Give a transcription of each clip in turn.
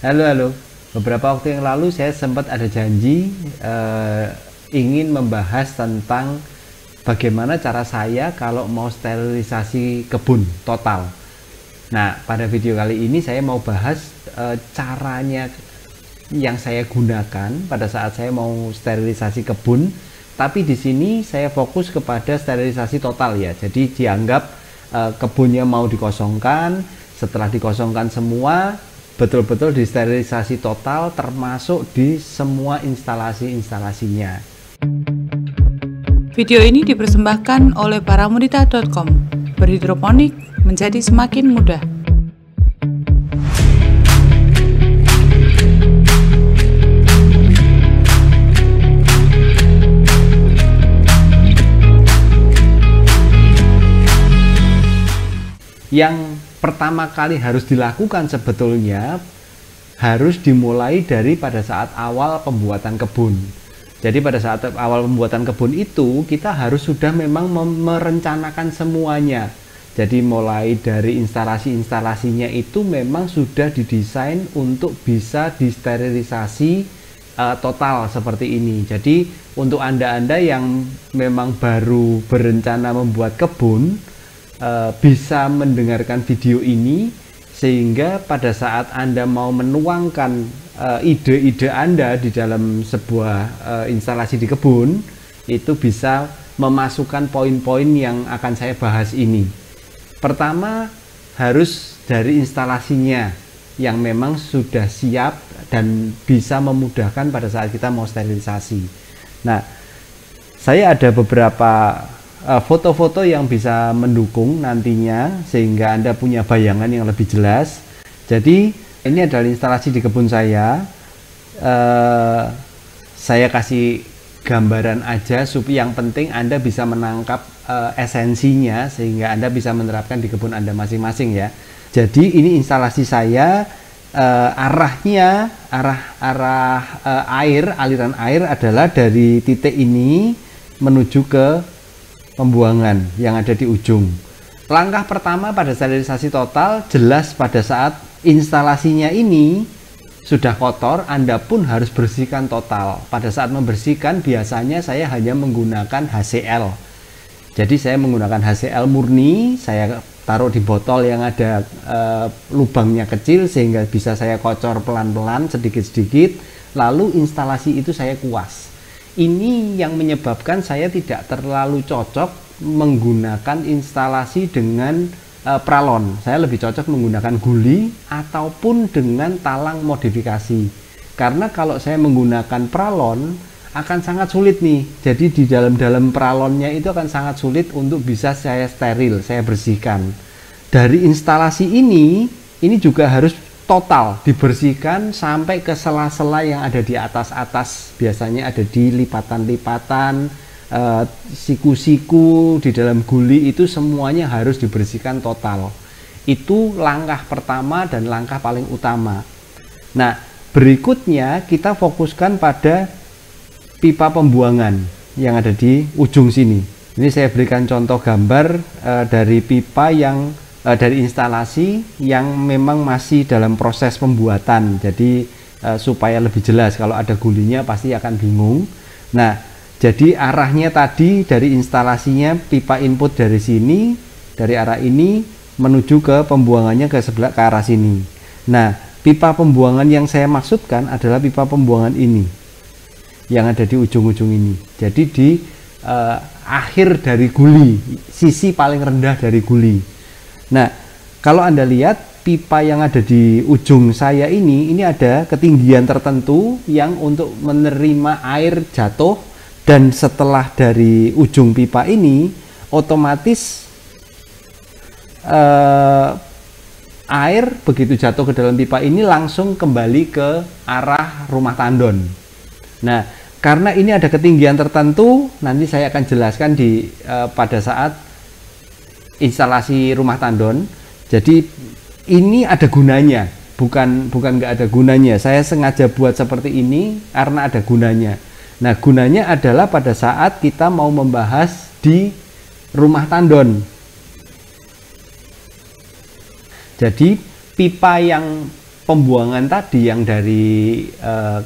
Halo, halo. Beberapa waktu yang lalu saya sempat ada janji ingin membahas tentang bagaimana cara saya kalau mau sterilisasi kebun total. Nah, pada video kali ini saya mau bahas caranya yang saya gunakan pada saat saya mau sterilisasi kebun. Tapi di sini saya fokus kepada sterilisasi total ya. Jadi dianggap kebunnya mau dikosongkan, setelah dikosongkan semua betul-betul disterilisasi total termasuk di semua instalasi-instalasinya. Video ini dipersembahkan oleh paramudita.com. Berhidroponik menjadi semakin mudah. Yang pertama kali harus dilakukan sebetulnya harus dimulai dari pada saat awal pembuatan kebun. Jadi pada saat awal pembuatan kebun itu kita harus sudah memang merencanakan semuanya. Jadi mulai dari instalasi-instalasinya itu memang sudah didesain untuk bisa disterilisasi total seperti ini. Jadi untuk Anda-Anda yang memang baru berencana membuat kebun, bisa mendengarkan video ini sehingga pada saat Anda mau menuangkan ide-ide Anda di dalam sebuah instalasi di kebun, itu bisa memasukkan poin-poin yang akan saya bahas ini. Pertama, harus dari instalasinya yang memang sudah siap dan bisa memudahkan pada saat kita mau sterilisasi. Nah, saya ada beberapa foto-foto yang bisa mendukung nantinya sehingga Anda punya bayangan yang lebih jelas. Jadi ini adalah instalasi di kebun saya. Saya kasih gambaran aja supaya yang penting Anda bisa menangkap esensinya sehingga Anda bisa menerapkan di kebun Anda masing-masing ya. Jadi ini instalasi saya, arahnya aliran air adalah dari titik ini menuju ke pembuangan yang ada di ujung. Langkah pertama pada sterilisasi total jelas pada saat instalasinya ini sudah kotor, Anda pun harus bersihkan total. Pada saat membersihkan biasanya saya hanya menggunakan HCl. Jadi saya menggunakan HCl murni, saya taruh di botol yang ada lubangnya kecil sehingga bisa saya kocor pelan-pelan sedikit-sedikit, lalu instalasi itu saya kuas. Ini yang menyebabkan saya tidak terlalu cocok menggunakan instalasi dengan pralon. Saya lebih cocok menggunakan guli ataupun dengan talang modifikasi. Karena kalau saya menggunakan pralon akan sangat sulit nih. Jadi di dalam pralonnya itu akan sangat sulit untuk bisa saya steril, saya bersihkan. Dari instalasi ini juga harus total dibersihkan sampai ke sela-sela yang ada di atas-atas, biasanya ada di lipatan-lipatan, siku-siku di dalam guli itu semuanya harus dibersihkan total. Itu langkah pertama dan langkah paling utama. Nah, berikutnya kita fokuskan pada pipa pembuangan yang ada di ujung sini. Ini saya berikan contoh gambar dari pipa yang dari instalasi yang memang masih dalam proses pembuatan. Jadi supaya lebih jelas, kalau ada gulinya pasti akan bingung. Nah, jadi arahnya tadi dari instalasinya pipa input dari sini, dari arah ini menuju ke pembuangannya ke sebelah ke arah sini. Nah, pipa pembuangan yang saya maksudkan adalah pipa pembuangan ini yang ada di ujung-ujung ini. Jadi di akhir dari guli, sisi paling rendah dari guli. Nah, kalau Anda lihat pipa yang ada di ujung saya ini ada ketinggian tertentu yang untuk menerima air jatuh, dan setelah dari ujung pipa ini otomatis air begitu jatuh ke dalam pipa ini langsung kembali ke arah rumah tandon. Nah, karena ini ada ketinggian tertentu, nanti saya akan jelaskan pada saat instalasi rumah tandon. Jadi ini ada gunanya, bukan nggak ada gunanya. Saya sengaja buat seperti ini karena ada gunanya. Nah, gunanya adalah pada saat kita mau membahas di rumah tandon. Jadi pipa yang pembuangan tadi yang dari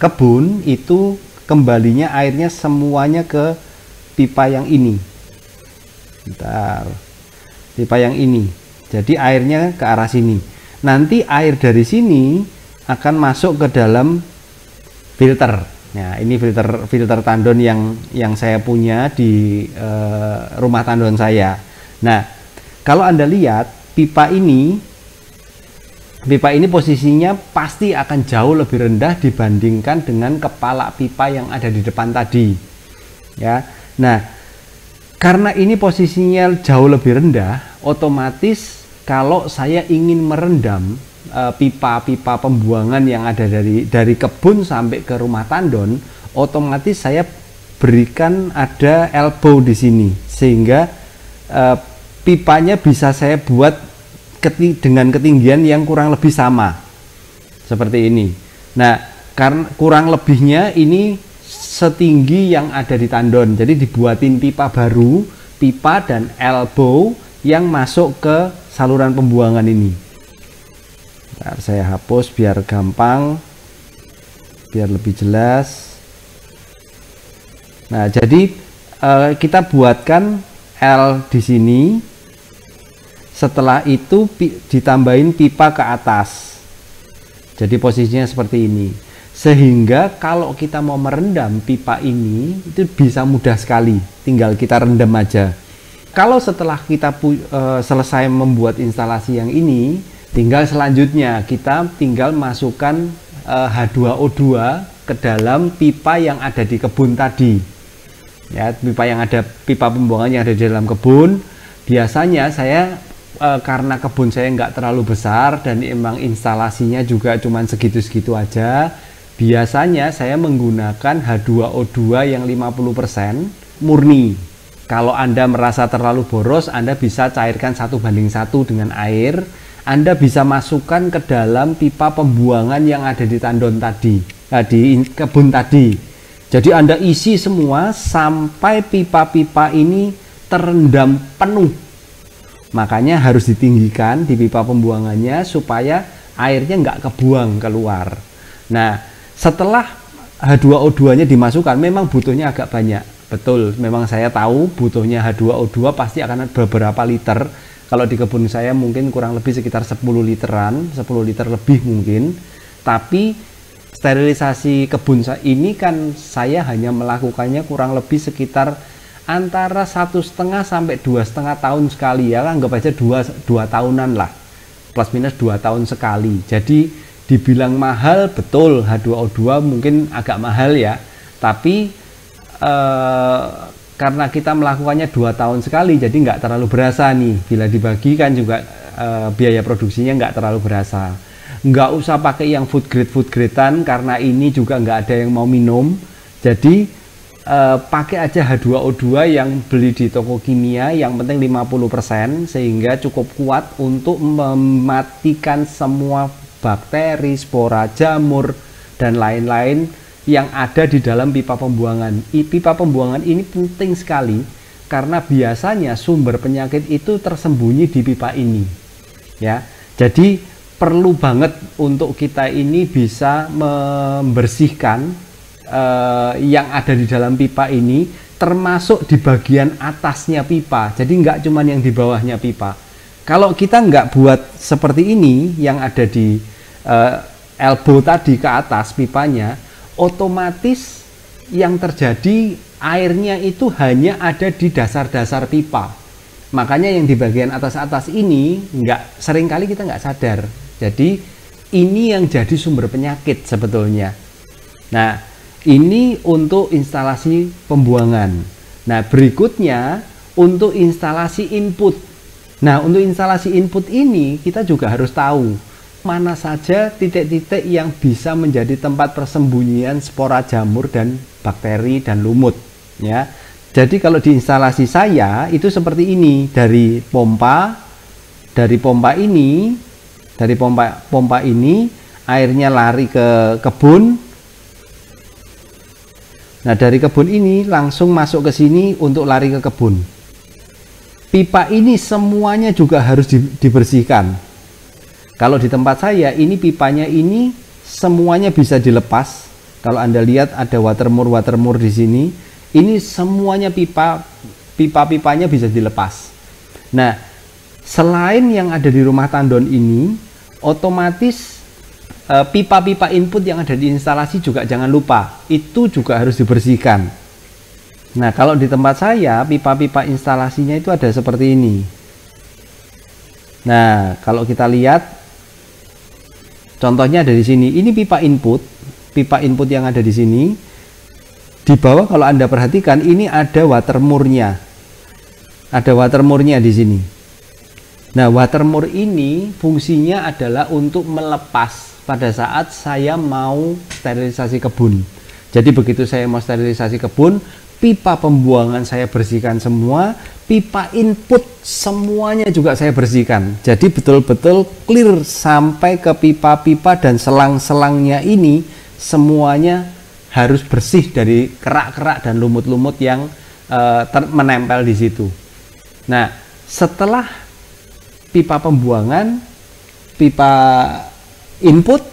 kebun itu kembalinya airnya semuanya ke pipa yang ini. Bentar. Pipa yang ini. Jadi airnya ke arah sini. Nanti air dari sini akan masuk ke dalam filter. Nah, ini filter tandon yang saya punya di rumah tandon saya. Nah, kalau Anda lihat pipa ini posisinya pasti akan jauh lebih rendah dibandingkan dengan kepala pipa yang ada di depan tadi. Ya. Nah, karena ini posisinya jauh lebih rendah, otomatis kalau saya ingin merendam pipa-pipa pembuangan yang ada dari kebun sampai ke rumah tandon, otomatis saya berikan ada elbow di sini sehingga pipanya bisa saya buat dengan ketinggian yang kurang lebih sama seperti ini. Nah, karena kurang lebihnya ini setinggi yang ada di tandon, jadi dibuatin pipa baru, pipa dan elbow yang masuk ke saluran pembuangan ini. Nah, saya hapus biar gampang, biar lebih jelas. Nah, jadi kita buatkan L di sini. Setelah itu ditambahin pipa ke atas. Jadi posisinya seperti ini. Sehingga kalau kita mau merendam pipa ini itu bisa mudah sekali. Tinggal kita rendam aja. Kalau setelah kita selesai membuat instalasi yang ini, tinggal selanjutnya kita tinggal masukkan H2O2 ke dalam pipa yang ada di kebun tadi. Ya, pipa pembuangan yang ada di dalam kebun. Biasanya saya karena kebun saya nggak terlalu besar dan emang instalasinya juga cuman segitu-segitu aja, biasanya saya menggunakan H2O2 yang 50% murni. Kalau Anda merasa terlalu boros, Anda bisa cairkan 1:1 dengan air. Anda bisa masukkan ke dalam pipa pembuangan yang ada di tandon tadi, di kebun tadi. Jadi Anda isi semua sampai pipa-pipa ini terendam penuh. Makanya harus ditinggikan di pipa pembuangannya supaya airnya nggak kebuang keluar. Nah, setelah H2O2 nya dimasukkan, memang butuhnya agak banyak. Betul, memang saya tahu butuhnya H2O2 pasti akan ada beberapa liter. Kalau di kebun saya mungkin kurang lebih sekitar 10 literan, 10 liter lebih mungkin. Tapi sterilisasi kebun saya ini kan saya hanya melakukannya kurang lebih sekitar antara 1,5 sampai 2,5 tahun sekali, ya, anggap aja 2 tahunan lah, plus minus 2 tahun sekali. Jadi dibilang mahal, betul, H2O2 mungkin agak mahal ya, tapi karena kita melakukannya 2 tahun sekali, jadi nggak terlalu berasa nih. Bila dibagikan juga biaya produksinya nggak terlalu berasa. Nggak usah pakai yang food gradean karena ini juga nggak ada yang mau minum. Jadi pakai aja H2O2 yang beli di toko kimia, yang penting 50%, sehingga cukup kuat untuk mematikan semua bakteri, spora jamur, dan lain-lain yang ada di dalam pipa pembuangan. Pipa pembuangan ini penting sekali karena biasanya sumber penyakit itu tersembunyi di pipa ini. Ya, jadi perlu banget untuk kita ini bisa membersihkan yang ada di dalam pipa ini, termasuk di bagian atasnya pipa. Jadi nggak cuma yang di bawahnya pipa. Kalau kita nggak buat seperti ini, yang ada di elbow tadi ke atas pipanya, otomatis yang terjadi airnya itu hanya ada di dasar-dasar pipa. Makanya yang di bagian atas-atas ini seringkali kita nggak sadar. Jadi ini yang jadi sumber penyakit sebetulnya. Nah, ini untuk instalasi pembuangan. Nah, berikutnya untuk instalasi input. Nah, untuk instalasi input ini kita juga harus tahu mana saja titik-titik yang bisa menjadi tempat persembunyian spora jamur dan bakteri dan lumut, ya. Jadi kalau di instalasi saya itu seperti ini, dari pompa ini airnya lari ke kebun. Nah, dari kebun ini langsung masuk ke sini untuk lari ke kebun. Pipa ini semuanya juga harus dibersihkan. Kalau di tempat saya ini pipanya ini semuanya bisa dilepas. Kalau Anda lihat ada watermur di sini, ini semuanya pipa-pipanya bisa dilepas. Nah, selain yang ada di rumah tandon ini, otomatis pipa-pipa input yang ada di instalasi juga jangan lupa, itu juga harus dibersihkan. Nah, kalau di tempat saya pipa-pipa instalasinya itu ada seperti ini. Nah, kalau kita lihat contohnya ada di sini. Ini pipa input yang ada di sini. Di bawah kalau Anda perhatikan ini ada watermurnya. Ada watermurnya di sini. Nah, watermur ini fungsinya adalah untuk melepas pada saat saya mau sterilisasi kebun. Jadi begitu saya mau sterilisasi kebun, pipa pembuangan saya bersihkan semua, pipa input semuanya juga saya bersihkan. Jadi betul-betul clear sampai ke pipa-pipa dan selang-selangnya ini semuanya harus bersih dari kerak-kerak dan lumut-lumut yang menempel di situ. Nah, setelah pipa pembuangan, pipa input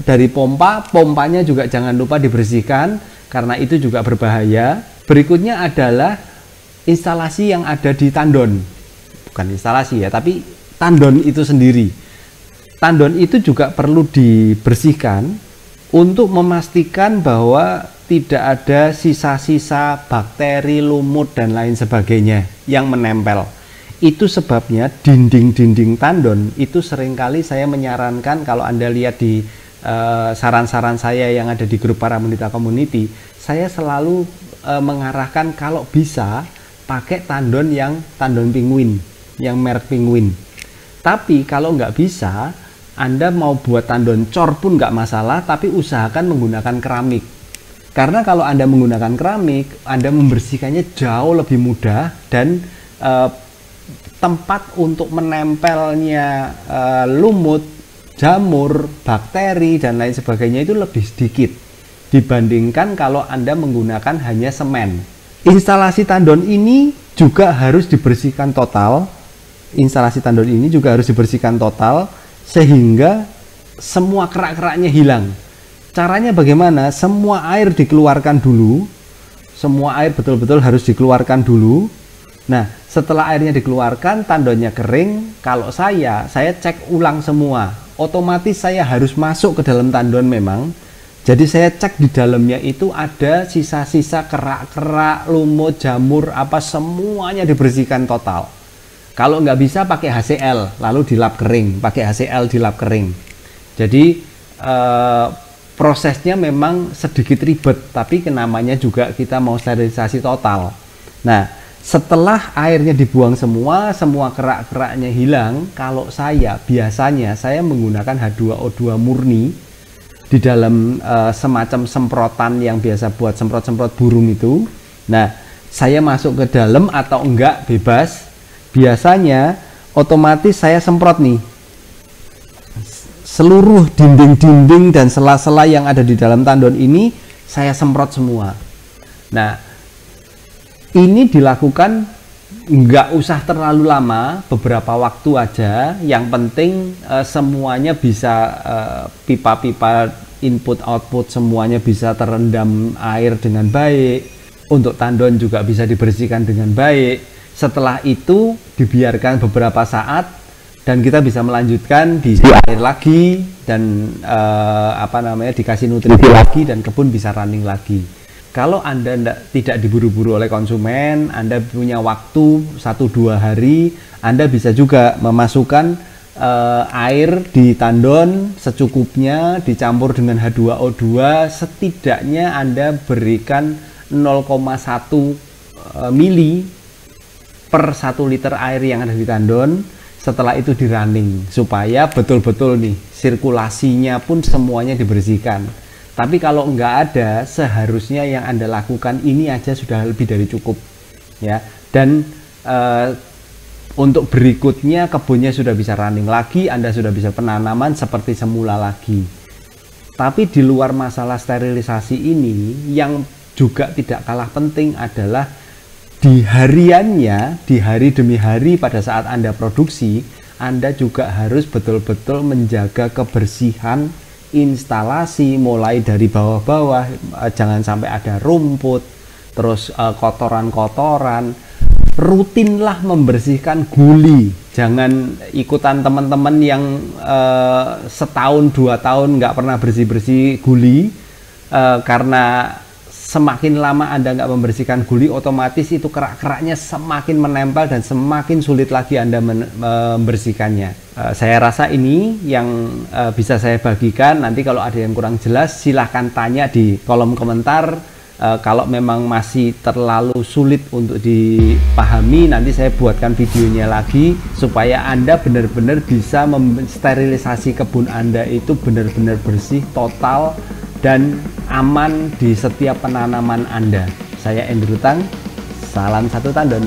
dari pompanya juga jangan lupa dibersihkan karena itu juga berbahaya. Berikutnya adalah instalasi yang ada di tandon. Bukan instalasi ya, tapi tandon itu sendiri. Tandon itu juga perlu dibersihkan untuk memastikan bahwa tidak ada sisa-sisa bakteri, lumut dan lain sebagainya yang menempel. Itu sebabnya dinding-dinding tandon itu seringkali saya menyarankan, kalau Anda lihat di saran-saran saya yang ada di grup Paramedita Community, saya selalu mengarahkan kalau bisa pakai tandon yang tandon penguin, yang merek penguin. Tapi kalau nggak bisa, Anda mau buat tandon cor pun nggak masalah, tapi usahakan menggunakan keramik. Karena kalau Anda menggunakan keramik, Anda membersihkannya jauh lebih mudah dan tempat untuk menempelnya lumut, jamur, bakteri dan lain sebagainya itu lebih sedikit dibandingkan kalau Anda menggunakan hanya semen. Instalasi tandon ini juga harus dibersihkan total. Instalasi tandon ini juga harus dibersihkan total sehingga semua kerak-keraknya hilang. Caranya bagaimana? Semua air dikeluarkan dulu. Semua air betul-betul harus dikeluarkan dulu. Nah, setelah airnya dikeluarkan, tandonnya kering. Kalau saya cek ulang semua. Otomatis saya harus masuk ke dalam tandon memang. Jadi saya cek di dalamnya itu ada sisa-sisa kerak-kerak, lumut, jamur, apa semuanya dibersihkan total. Kalau nggak bisa pakai HCl, lalu dilap kering. Pakai HCl dilap kering. Jadi prosesnya memang sedikit ribet, tapi namanya juga kita mau sterilisasi total. Nah, setelah airnya dibuang semua kerak-keraknya hilang, kalau biasanya saya menggunakan H2O2 murni di dalam semacam semprotan yang biasa buat semprot-semprot burung itu. Nah, saya masuk ke dalam atau enggak bebas. Biasanya otomatis saya semprot nih. Seluruh dinding-dinding dan sela-sela yang ada di dalam tandon ini saya semprot semua. Nah, ini dilakukan nggak usah terlalu lama, beberapa waktu aja. Yang penting semuanya bisa pipa-pipa input output semuanya bisa terendam air dengan baik. Untuk tandon juga bisa dibersihkan dengan baik. Setelah itu dibiarkan beberapa saat dan kita bisa melanjutkan diisi air lagi dan dikasih nutrisi lagi dan kebun bisa running lagi. Kalau Anda tidak diburu-buru oleh konsumen, Anda punya waktu 1-2 hari, Anda bisa juga memasukkan air di tandon secukupnya dicampur dengan H2O2, setidaknya Anda berikan 0,1 mili per 1 liter air yang ada di tandon. Setelah itu di running supaya betul-betul nih sirkulasinya pun semuanya dibersihkan. Tapi kalau nggak ada, seharusnya yang Anda lakukan ini aja sudah lebih dari cukup ya. Dan untuk berikutnya kebunnya sudah bisa running lagi, Anda sudah bisa penanaman seperti semula lagi. Tapi di luar masalah sterilisasi ini, yang juga tidak kalah penting adalah di hariannya, di hari demi hari pada saat Anda produksi, Anda juga harus betul-betul menjaga kebersihan instalasi mulai dari bawah-bawah, jangan sampai ada rumput, terus kotoran-kotoran. Rutinlah membersihkan guli, jangan ikutan teman-teman yang setahun 2 tahun nggak pernah bersih-bersih guli, karena semakin lama Anda nggak membersihkan guli, otomatis itu kerak-keraknya semakin menempel dan semakin sulit lagi Anda membersihkannya. Saya rasa ini yang bisa saya bagikan. Nanti kalau ada yang kurang jelas silahkan tanya di kolom komentar. Kalau memang masih terlalu sulit untuk dipahami, nanti saya buatkan videonya lagi supaya Anda benar-benar bisa mensterilisasi kebun Anda itu benar-benar bersih, total, dan aman di setiap penanaman Anda. Saya Andrew Tang, salam satu tandon.